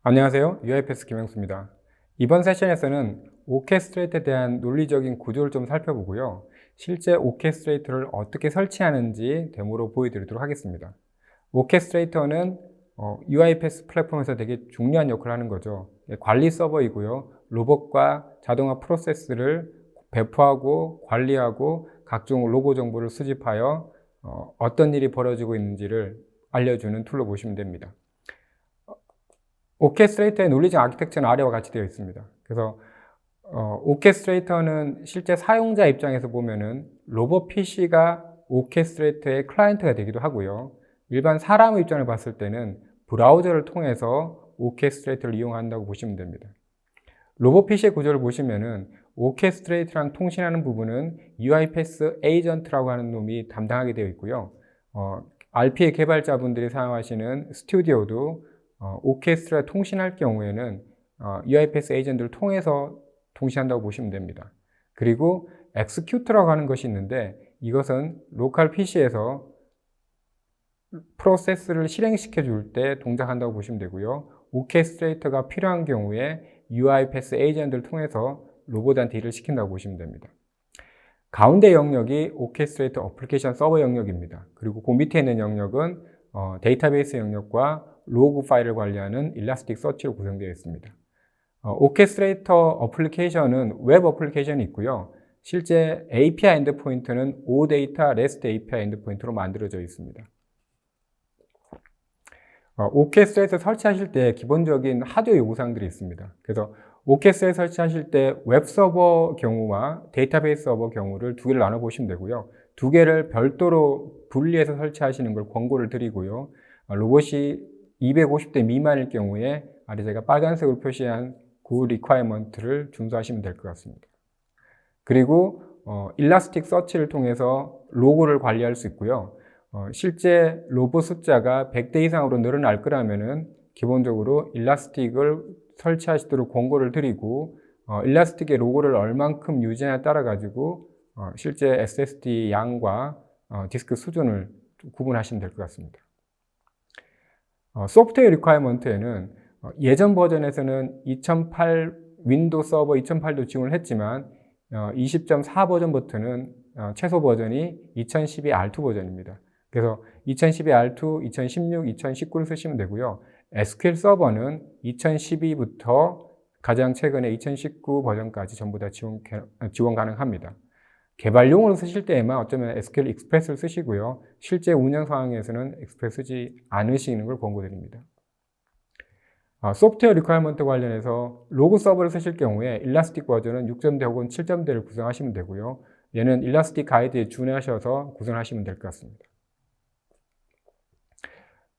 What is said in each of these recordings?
안녕하세요. UiPath 김영수입니다. 이번 세션에서는 오케스트레이트에 대한 논리적인 구조를 좀 살펴보고요. 실제 오케스트레이터를 어떻게 설치하는지 데모로 보여드리도록 하겠습니다. 오케스트레이터는 UiPath 플랫폼에서 되게 중요한 역할을 하는 거죠. 관리 서버이고요. 로봇과 자동화 프로세스를 배포하고 관리하고 각종 로고 정보를 수집하여 어떤 일이 벌어지고 있는지를 알려주는 툴로 보시면 됩니다. 오케스트레이터의 논리적 아키텍처는 아래와 같이 되어 있습니다. 그래서 오케스트레이터는 실제 사용자 입장에서 보면은 로봇 PC가 오케스트레이터의 클라이언트가 되기도 하고요. 일반 사람의 입장을 봤을 때는 브라우저를 통해서 오케스트레이터를 이용한다고 보시면 됩니다. 로봇 PC의 구조를 보시면은 오케스트레이터랑 통신하는 부분은 UiPath 에이전트라고 하는 놈이 담당하게 되어 있고요. RPA 개발자분들이 사용하시는 스튜디오도 오케스트라 통신할 경우에는 UiPath 에이전트를 통해서 통신한다고 보시면 됩니다. 그리고 엑스큐터라고 하는 것이 있는데 이것은 로컬 PC에서 프로세스를 실행시켜 줄 때 동작한다고 보시면 되고요. 오케스트레이터가 필요한 경우에 UiPath 에이전트를 통해서 로봇한테 일을 시킨다고 보시면 됩니다. 가운데 영역이 오케스트레이터 어플리케이션 서버 영역입니다. 그리고 그 밑에 있는 영역은 데이터베이스 영역과 로그 파일을 관리하는 일라스틱 서치로 구성되어 있습니다. 오케스트레이터 어플리케이션은 웹 어플리케이션이 있고요. 실제 API 엔드포인트는 OData REST API 엔드포인트로 만들어져 있습니다. 오케스트레이터 설치하실 때 기본적인 하드웨어 요구사항들이 있습니다. 그래서 오케스트레이터 설치하실 때 웹 서버 경우와 데이터베이스 서버 경우를 두 개를 나눠 보시면 되고요. 두 개를 별도로 분리해서 설치하시는 걸 권고를 드리고요. 로봇이 250대 미만일 경우에 아래 제가 빨간색으로 표시한 그 리퀘어먼트를 준수하시면 될 것 같습니다. 그리고 일라스틱 서치를 통해서 로고를 관리할 수 있고요. 실제 로봇 숫자가 100대 이상으로 늘어날 거라면은 기본적으로 일라스틱을 설치하시도록 권고를 드리고 일라스틱의 로고를 얼만큼 유지하냐에 따라 가지고 실제 SSD 양과 디스크 수준을 구분하시면 될 것 같습니다. 소프트웨어 리퀘어먼트에는 예전 버전에서는 2008 윈도우 서버 2008도 지원을 했지만 20.4 버전부터는 최소 버전이 2012 R2 버전입니다. 그래서 2012 R2, 2016, 2019를 쓰시면 되고요. SQL 서버는 2012부터 가장 최근에 2019 버전까지 전부 다 지원 가능합니다. 개발용으로 쓰실 때에만 어쩌면 SQL 익스프레스를 쓰시고요. 실제 운영 상황에서는 익스프레스 쓰지 않으시는 걸 권고드립니다. 소프트웨어 리퀘어먼트 관련해서 로그 서버를 쓰실 경우에 일라스틱 버전은 6점대 혹은 7점대를 구성하시면 되고요. 얘는 일라스틱 가이드에 준하셔서 구성하시면 될 것 같습니다.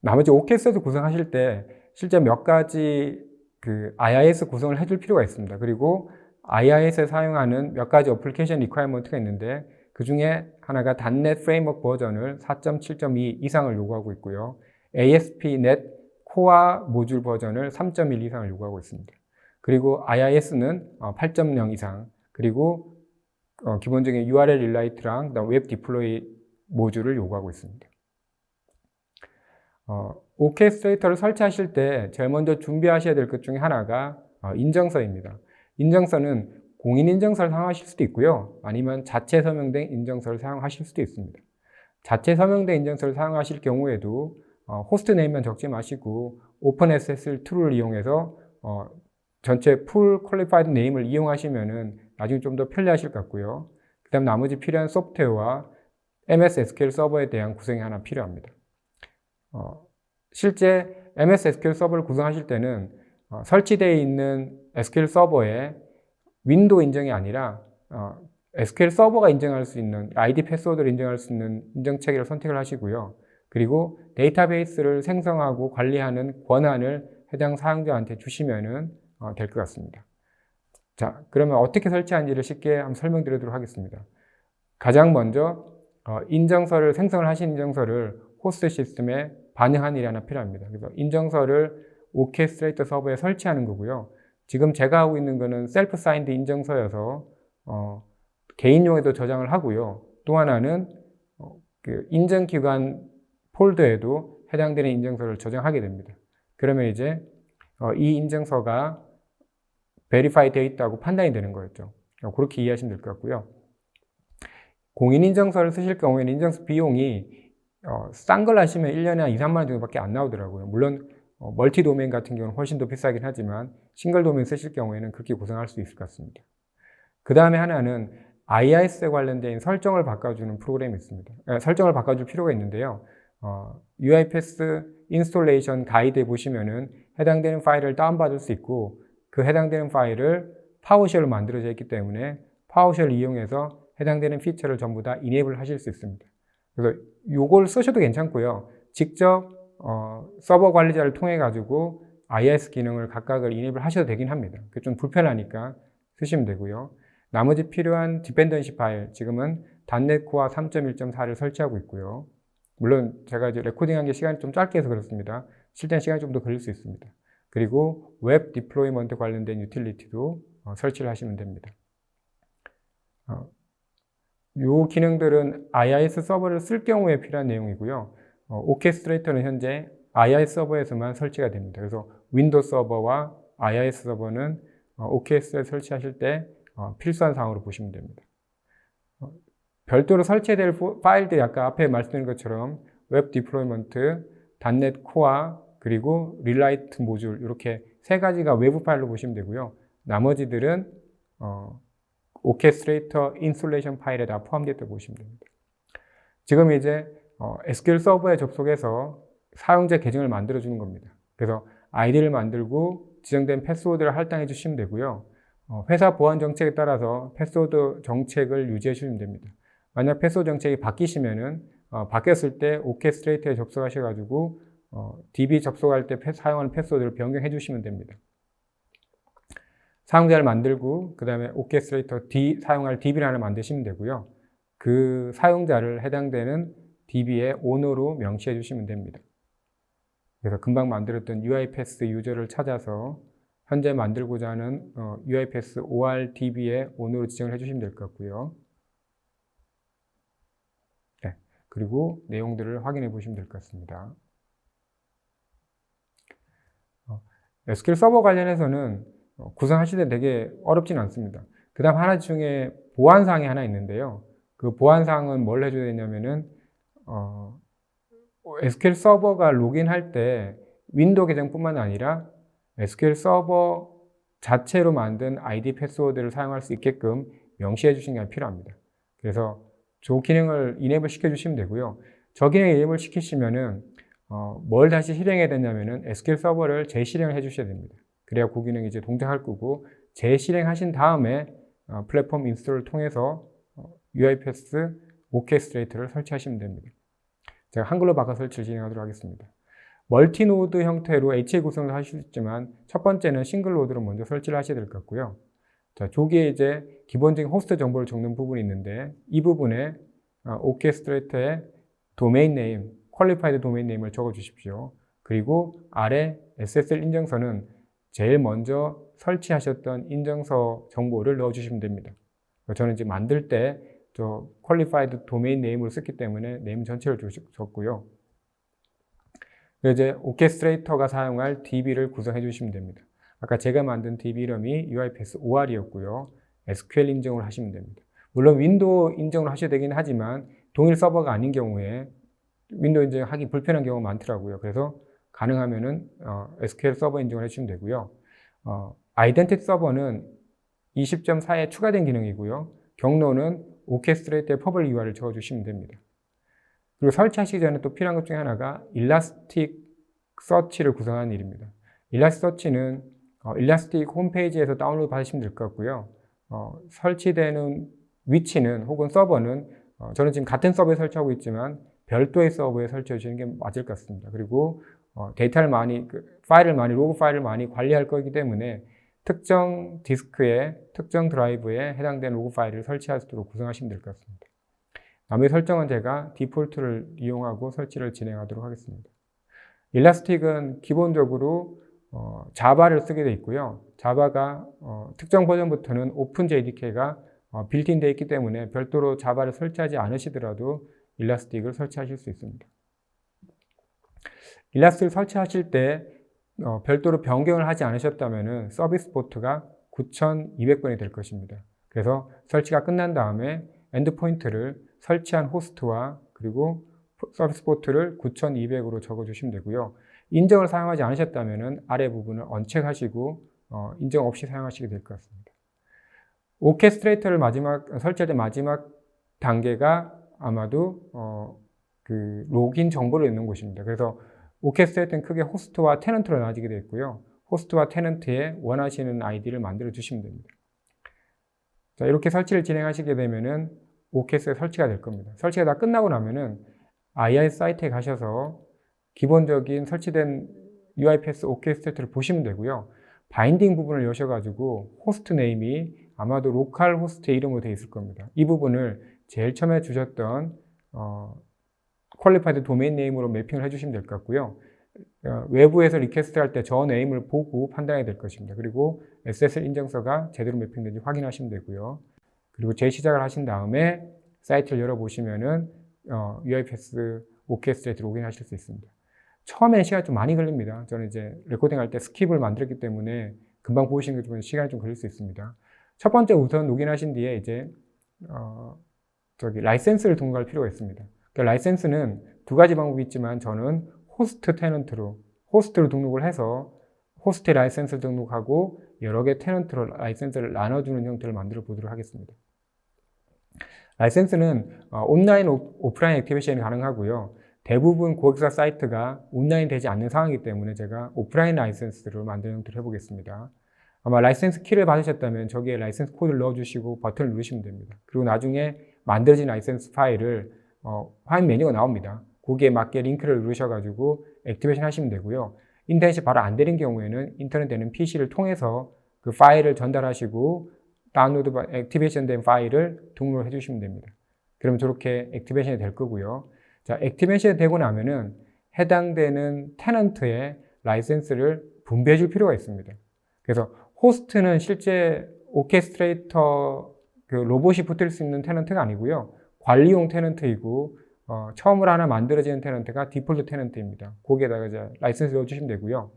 나머지 오케스트레이터 구성하실 때 실제 몇 가지 IIS 구성을 해줄 필요가 있습니다. 그리고 IIS에 사용하는 몇 가지 어플리케이션 리퀘어먼트가 있는데 그 중에 하나가 .NET 프레임워크 버전을 4.7.2 이상을 요구하고 있고요. ASP.NET 코어 모듈 버전을 3.1 이상을 요구하고 있습니다. 그리고 IIS는 8.0 이상, 그리고 기본적인 URL 일라이트랑 웹 디플로이 모듈을 요구하고 있습니다. 오케스트레이터를 설치하실 때 제일 먼저 준비하셔야 될 것 중에 하나가 인증서입니다. 인증서는 공인인증서를 사용하실 수도 있고요. 아니면 자체 서명된 인증서를 사용하실 수도 있습니다. 자체 서명된 인증서를 사용하실 경우에도 호스트 네임만 적지 마시고 오픈SSL 툴을 이용해서 전체 풀 퀄리파이드 네임을 이용하시면은 나중에 좀 더 편리하실 것 같고요. 그 다음 나머지 필요한 소프트웨어와 MS SQL 서버에 대한 구성이 하나 필요합니다. 실제 MS SQL 서버를 구성하실 때는 설치되어 있는 SQL 서버에 윈도우 인증이 아니라 SQL 서버가 인증할 수 있는 ID 패스워드를 인증할 수 있는 인증 체계를 선택을 하시고요. 그리고 데이터베이스를 생성하고 관리하는 권한을 해당 사용자한테 주시면 될 것 같습니다. 자, 그러면 어떻게 설치하는지를 쉽게 한번 설명드리도록 하겠습니다. 가장 먼저 인증서를 생성을 하신 인증서를 호스트 시스템에 반영하는 일이 하나 필요합니다. 그래서 인증서를 오케스트레이터 서버에 설치하는 거고요. 지금 제가 하고 있는 거는 셀프 사인드 인증서여서 개인용에도 저장을 하고요. 또 하나는 인증기관 폴더에도 해당되는 인증서를 저장하게 됩니다. 그러면 이제 이 인증서가 베리파이 되어 있다고 판단이 되는 거였죠. 그렇게 이해하시면 될 것 같고요. 공인인증서를 쓰실 경우에는 인증서 비용이 싼 걸 하시면 1년에 한 2, 3만 원 정도밖에 안 나오더라고요. 물론 멀티 도메인 같은 경우는 훨씬 더 비싸긴 하지만 싱글 도메인 쓰실 경우에는 그렇게 고생할 수 있을 것 같습니다. 그 다음에 하나는 IIS에 관련된 설정을 바꿔주는 프로그램이 있습니다. 설정을 바꿔줄 필요가 있는데요. UiPath 인스톨레이션 가이드에 보시면은 해당되는 파일을 다운받을 수 있고 그 해당되는 파일을 파워쉘로 만들어져 있기 때문에 파워쉘을 이용해서 해당되는 피처를 전부 다 이네이블 하실 수 있습니다. 그래서 이걸 쓰셔도 괜찮고요. 직접 서버 관리자를 통해 가지고 IIS 기능을 각각을 이네이블 하셔도 되긴 합니다. 그게 좀 불편하니까 쓰시면 되고요. 나머지 필요한 디펜던시 파일, 지금은 .NET Core 3.1.4를 설치하고 있고요. 물론 제가 이제 레코딩한 게 시간이 좀 짧게 해서 그렇습니다. 실제는 시간이 좀 더 걸릴 수 있습니다. 그리고 웹 디플로이먼트 관련된 유틸리티도 설치를 하시면 됩니다. 이 기능들은 IIS 서버를 쓸 경우에 필요한 내용이고요. 오케스트레이터는 현재 IIS 서버에서만 설치가 됩니다. 그래서 윈도우 서버와 IIS 서버는 오케스트레이터 설치하실 때 필수한 사항으로 보시면 됩니다. 별도로 설치해야 될 파일들이 아까 앞에 말씀드린 것처럼 웹 디플로이먼트, .NET Core, 그리고 릴라이트 모듈 이렇게 세 가지가 외부 파일로 보시면 되고요. 나머지들은 오케스트레이터 인스톨레이션 파일에 다 포함되어 있다고 보시면 됩니다. 지금 이제 SQL 서버에 접속해서 사용자 계정을 만들어 주는 겁니다. 그래서 아이디를 만들고 지정된 패스워드를 할당해 주시면 되고요. 회사 보안 정책에 따라서 패스워드 정책을 유지해 주시면 됩니다. 만약 패스워드 정책이 바뀌시면은 바뀌었을 때 오케스트레이터에 접속하셔가지고 DB 접속할 때 사용하는 패스워드를 변경해 주시면 됩니다. 사용자를 만들고 그 다음에 오케스트레이터 사용할 DB를 하나 만드시면 되고요. 그 사용자를 해당되는 DB의 오너로 명시해 주시면 됩니다. 그래서 금방 만들었던 UiPath 유저를 찾아서 현재 만들고자 하는 UiPath ORDB의 오너로 지정을 해주시면 될 것 같고요. 네, 그리고 내용들을 확인해 보시면 될 것 같습니다. SQL 서버 관련해서는 구성하실 때 되게 어렵진 않습니다. 그 다음 하나 중에 보안사항이 하나 있는데요. 그 보안사항은 뭘 해줘야 되냐면은 SQL 서버가 로그인할 때 윈도우 계정뿐만 아니라 SQL 서버 자체로 만든 ID 패스워드를 사용할 수 있게끔 명시해 주시는 게 필요합니다. 그래서 저 기능을 이네이블 시켜주시면 되고요. 저 기능 이네이블 시키시면은 뭘 다시 실행해야 되냐면은 SQL 서버를 재실행을 해 주셔야 됩니다. 그래야 그 기능이 이제 동작할 거고 재실행하신 다음에 플랫폼 인스톨을 통해서 UiPath 오케스트레이터를 설치하시면 됩니다. 제가 한글로 바꿔 설치를 진행하도록 하겠습니다. 멀티노드 형태로 HA 구성을 하실 수 있지만 첫 번째는 싱글노드로 먼저 설치를 하셔야 될 것 같고요. 자, 저기에 이제 기본적인 호스트 정보를 적는 부분이 있는데 이 부분에 오케스트레이터의 도메인 네임, 퀄리파이드 도메인 네임을 적어 주십시오. 그리고 아래 SSL 인증서는 제일 먼저 설치하셨던 인증서 정보를 넣어 주시면 됩니다. 저는 이제 만들 때 저 퀄리파이드 도메인 네임으로 썼기 때문에 네임 전체를 줬고요. 이제 오케스트레이터가 사용할 DB를 구성해 주시면 됩니다. 아까 제가 만든 DB 이름이 UiPath OR이었고요. SQL 인증을 하시면 됩니다. 물론 윈도우 인증을 하셔야 되긴 하지만 동일 서버가 아닌 경우에 윈도우 인증하기 불편한 경우가 많더라고요. 그래서 가능하면은 SQL 서버 인증을 해주시면 되고요. 아이덴티티 서버는 20.4에 추가된 기능이고요. 경로는 오케스트레이터의 퍼블릭 URL을 적어주시면 됩니다. 그리고 설치하시기 전에 또 필요한 것 중에 하나가 일라스틱 서치를 구성하는 일입니다. 일라스틱 서치는 일라스틱 홈페이지에서 다운로드 받으시면 될 것 같고요. 설치되는 위치는 혹은 서버는 저는 지금 같은 서버에 설치하고 있지만 별도의 서버에 설치해 주시는 게 맞을 것 같습니다. 그리고 데이터를 많이, 로그 파일을 많이 관리할 거기 때문에 특정 디스크에, 특정 드라이브에 해당되는 로그 파일을 설치할 수 있도록 구성하시면 될 것 같습니다. 나머지 설정은 제가 디폴트를 이용하고 설치를 진행하도록 하겠습니다. 일라스틱은 기본적으로 자바를 쓰게 되어 있고요. 자바가 특정 버전부터는 오픈JDK가 빌트인 되어 있기 때문에 별도로 자바를 설치하지 않으시더라도 일라스틱을 설치하실 수 있습니다. 일라스틱을 설치하실 때 별도로 변경을 하지 않으셨다면 서비스 포트가 9200번이 될 것입니다. 그래서 설치가 끝난 다음에 엔드포인트를 설치한 호스트와 그리고 서비스 포트를 9200으로 적어주시면 되고요. 인정을 사용하지 않으셨다면 아래 부분을 언체크하시고 인정 없이 사용하시게 될 것 같습니다. 오케스트레이터를 설치할 때 마지막 단계가 아마도 그 로그인 정보를 넣는 곳입니다. 그래서 오케스트레이터는 크게 호스트와 테넌트로 나눠지게 되어 있고요. 호스트와 테넌트에 원하시는 아이디를 만들어 주시면 됩니다. 자, 이렇게 설치를 진행하시게 되면은 오케스트레이터 설치가 될 겁니다. 설치가 다 끝나고 나면은 IIS 사이트에 가셔서 기본적인 설치된 UIPS 오케스트레이터를 보시면 되고요. 바인딩 부분을 여셔가지고 호스트 네임이 아마도 로컬 호스트의 이름으로 되어 있을 겁니다. 이 부분을 제일 처음에 주셨던 퀄리파이드 도메인 네임으로 매핑을 해주시면 될 것 같고요. 외부에서 리퀘스트 할 때 저 네임을 보고 판단해야 될 것입니다. 그리고 SSL 인증서가 제대로 매핑된지 확인하시면 되고요. 그리고 재시작을 하신 다음에 사이트를 열어보시면은 UIPS 오케스트레이터 로그인하실 수 있습니다. 처음에는 시간이 좀 많이 걸립니다. 저는 이제 레코딩 할 때 스킵을 만들었기 때문에 금방 보시는 게 시간이 좀 걸릴 수 있습니다. 첫 번째 우선 로그인하신 뒤에 이제 라이센스를 등록할 필요가 있습니다. 그러니까 라이센스는 두 가지 방법이 있지만 저는 호스트 테넌트로 호스트로 등록을 해서 호스트에 라이센스를 등록하고 여러 개 테넌트로 라이센스를 나눠주는 형태를 만들어 보도록 하겠습니다. 라이센스는 온라인, 오프라인 액티베이션이 가능하고요. 대부분 고객사 사이트가 온라인 되지 않는 상황이기 때문에 제가 오프라인 라이센스를 만드는 형태로 해보겠습니다. 아마 라이센스 키를 받으셨다면 저기에 라이센스 코드를 넣어주시고 버튼을 누르시면 됩니다. 그리고 나중에 만들어진 라이센스 파일을 화면 메뉴가 나옵니다. 거기에 맞게 링크를 누르셔가지고 액티베이션 하시면 되고요. 인터넷이 바로 안 되는 경우에는 인터넷 되는 PC를 통해서 그 파일을 전달하시고 다운로드 액티베이션 된 파일을 등록해 주시면 됩니다. 그럼 저렇게 액티베이션이 될 거고요. 자, 액티베이션이 되고 나면은 해당되는 테넌트의 라이센스를 분배해 줄 필요가 있습니다. 그래서 호스트는 실제 오케스트레이터 그 로봇이 붙을 수 있는 테넌트가 아니고요. 관리용 테넌트이고 처음으로 하나 만들어지는 테넌트가 디폴트 테넌트입니다. 거기에다가 이제 라이센스 넣어주시면 되고요.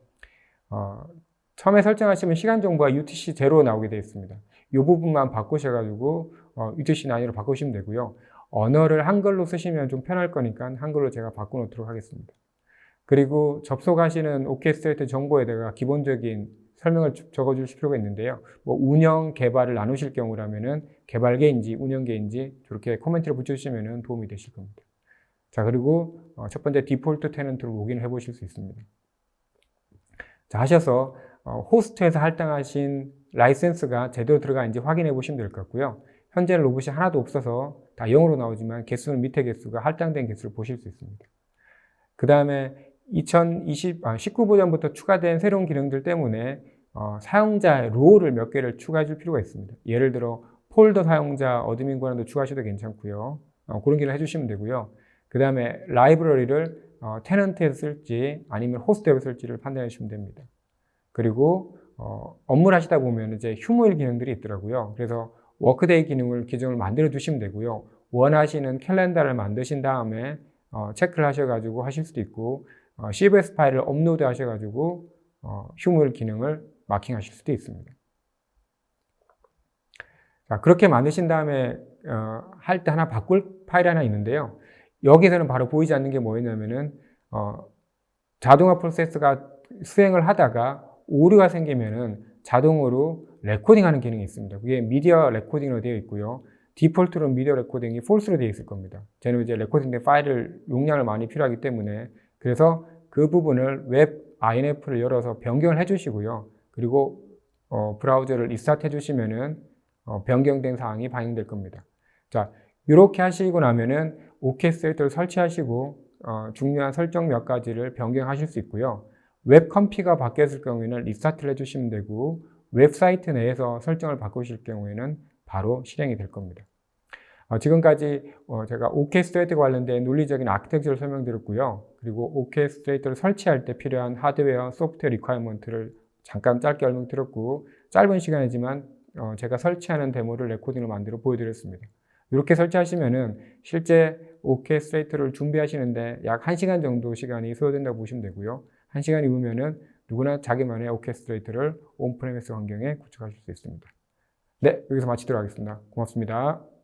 처음에 설정하시면 시간 정보가 UTC 0로 나오게 되어 있습니다. 이 부분만 바꾸셔가지고 UTC 9로 바꾸시면 되고요. 언어를 한글로 쓰시면 좀 편할 거니까 한글로 제가 바꿔놓도록 하겠습니다. 그리고 접속하시는 오케스트레이터 정보에다가 기본적인 설명을 적어주실 필요가 있는데요. 운영, 개발을 나누실 경우라면은 개발계인지 운영계인지 저렇게 코멘트를 붙여주시면 도움이 되실 겁니다. 자, 그리고 첫 번째 디폴트 테넌트로 로그인을 해보실 수 있습니다. 자, 하셔서 호스트에서 할당하신 라이센스가 제대로 들어가는지 확인해 보시면 될 것 같고요. 현재는 로봇이 하나도 없어서 다 0으로 나오지만 개수는 밑에 개수가 할당된 개수를 보실 수 있습니다. 그 다음에 19버전부터 추가된 새로운 기능들 때문에 사용자의 롤을 몇 개를 추가해 줄 필요가 있습니다. 예를 들어 폴더 사용자 어드민 권한도 추가하셔도 괜찮고요. 그런 기능을 해주시면 되고요. 그 다음에 라이브러리를 테넌트에서 쓸지 아니면 호스트에서 쓸지를 판단해 주시면 됩니다. 그리고 업무를 하시다 보면 이제 휴무일 기능들이 있더라고요. 그래서 워크데이 기능을 기존을 만들어 두시면 되고요. 원하시는 캘린더를 만드신 다음에 체크를 하셔가지고 하실 수도 있고 CVS 파일을 업로드 하셔가지고 휴무일 기능을 마킹하실 수도 있습니다. 자, 그렇게 만드신 다음에 할 때 하나 바꿀 파일이 하나 있는데요. 여기서는 바로 보이지 않는 게 뭐였냐면은 자동화 프로세스가 수행을 하다가 오류가 생기면은 자동으로 레코딩하는 기능이 있습니다. 그게 미디어 레코딩으로 되어 있고요. 디폴트로 미디어 레코딩이 false로 되어 있을 겁니다. 저는 이제 레코딩된 파일을 용량을 많이 필요하기 때문에 그래서 그 부분을 웹 INF를 열어서 변경을 해주시고요. 그리고 브라우저를 리스타트 해주시면은 변경된 사항이 반영될 겁니다. 자, 이렇게 하시고 나면은 오케스트레이터를 설치하시고 중요한 설정 몇 가지를 변경하실 수 있고요. 웹 컴피가 바뀌었을 경우에는 리스타트를 해주시면 되고 웹사이트 내에서 설정을 바꾸실 경우에는 바로 실행이 될 겁니다. 지금까지 제가 오케스트레이터 관련된 논리적인 아키텍처를 설명드렸고요. 그리고 오케스트레이터를 설치할 때 필요한 하드웨어, 소프트웨어 리퀘어먼트를 잠깐 짧게 설명드렸고 짧은 시간이지만 제가 설치하는 데모를 레코딩으로 만들어 보여드렸습니다. 이렇게 설치하시면은 실제 오케스트레이터를 준비하시는데 약 1시간 정도 시간이 소요된다고 보시면 되고요. 1시간이 후면은 누구나 자기만의 오케스트레이터를 온프레미스 환경에 구축하실 수 있습니다. 네, 여기서 마치도록 하겠습니다. 고맙습니다.